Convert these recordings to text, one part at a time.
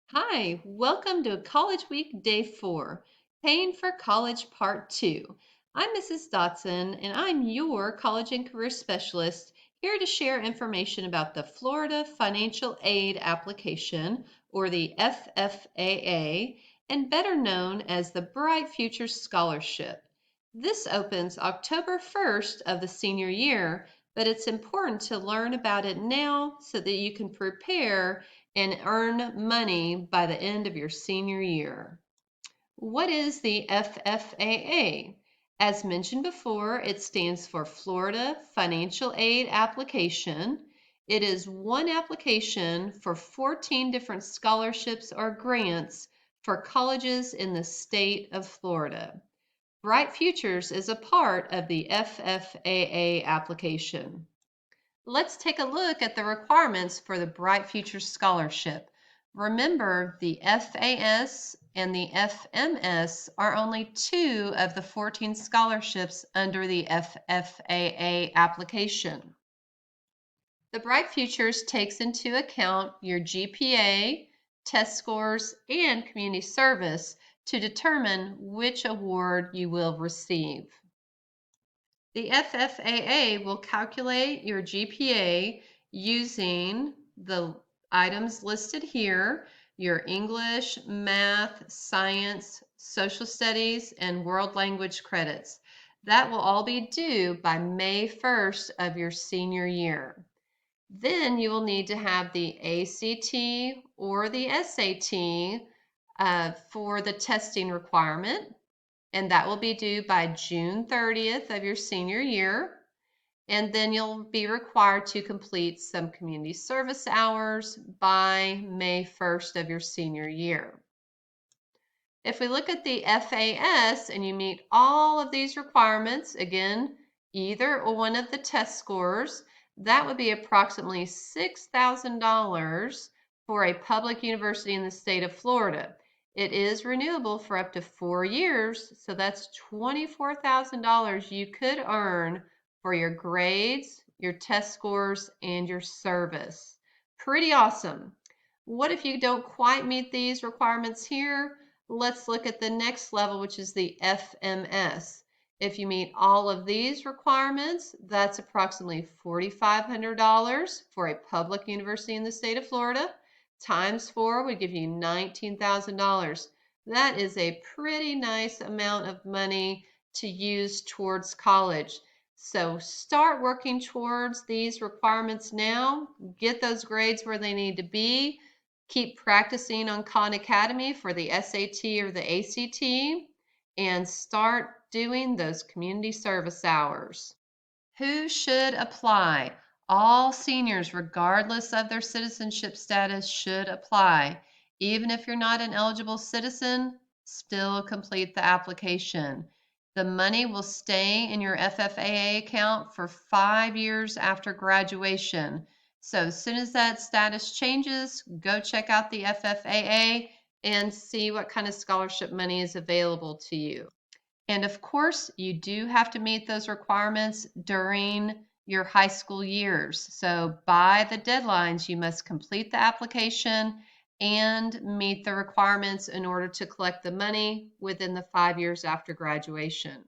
Hi, welcome to College Week Day 4, Paying for College Part 2. I'm Mrs. Dotson, and I'm your College and Career Specialist here to share information about the Florida Financial Aid Application, or the FFAA, and better known as the Bright Futures Scholarship. This opens October 1st of the senior year, but it's important to learn about it now so that you can prepare and earn money by the end of your senior year. What is the FFAA? As mentioned before, it stands for Florida Financial Aid Application. It is one application for 14 different scholarships or grants for colleges in the state of Florida. Bright Futures is a part of the FFAA application. Let's take a look at the requirements for the Bright Futures Scholarship. Remember, the FAS and the FMS are only two of the 14 scholarships under the FFAA application. The Bright Futures takes into account your GPA, test scores, and community service to determine which award you will receive. The FFAA will calculate your GPA using the items listed here: your English, math, science, social studies, and world language credits. That will all be due by May 1st of your senior year. Then you will need to have the ACT or the SAT for the testing requirement, and that will be due by June 30th of your senior year. And then you'll be required to complete some community service hours by May 1st of your senior year. If we look at the FAS and you meet all of these requirements, again, either or one of the test scores, that would be approximately $6,000 for a public university in the state of Florida. It is renewable for up to 4 years, so that's $24,000 you could earn for your grades, your test scores, and your service. Pretty awesome. What if you don't quite meet these requirements here? Let's look at the next level, which is the FMS. If you meet all of these requirements, that's approximately $4,500 for a public university in the state of Florida. Times 4 would give you $19,000. That is a pretty nice amount of money to use towards college. So start working towards these requirements now. Get those grades where they need to be. Keep practicing on Khan Academy for the SAT or the ACT, and start doing those community service hours. Who should apply? All seniors, regardless of their citizenship status, should apply. Even if you're not an eligible citizen, still complete the application. The money will stay in your FFAA account for 5 years after graduation. So as soon as that status changes, go check out the FFAA and see what kind of scholarship money is available to you. And of course, you do have to meet those requirements during your high school years. So by the deadlines, you must complete the application and meet the requirements in order to collect the money within the 5 years after graduation.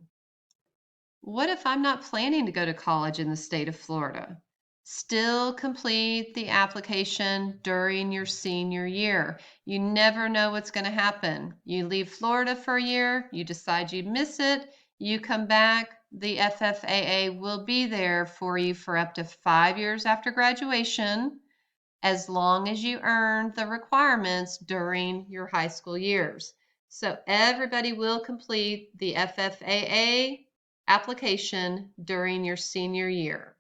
What if I'm not planning to go to college in the state of Florida? Still complete the application during your senior year. You never know what's going to happen. You leave Florida for a year, you decide you miss it, you come back, the FFAA will be there for you for up to 5 years after graduation, as long as you earn the requirements during your high school years. So everybody will complete the FFAA application during your senior year.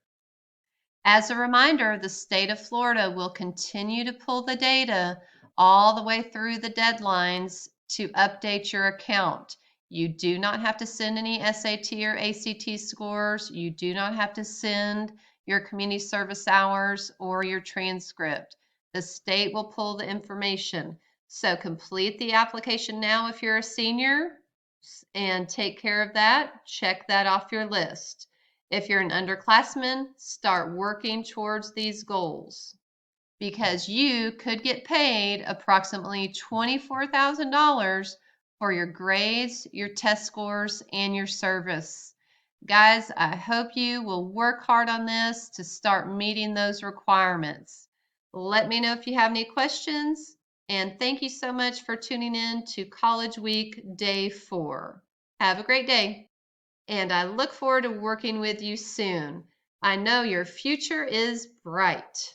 As a reminder, the state of Florida will continue to pull the data all the way through the deadlines to update your account. You do not have to send any SAT or ACT scores. You do not have to send your community service hours or your transcript. The state will pull the information. So complete the application now if you're a senior and take care of that. Check that off your list. If you're an underclassman, start working towards these goals. because you could get paid approximately $24,000 for your grades, your test scores, and your service. Guys, I hope you will work hard on this to start meeting those requirements. Let me know if you have any questions, and thank you so much for tuning in to College Week Day 4. Have a great day, and I look forward to working with you soon. I know your future is bright.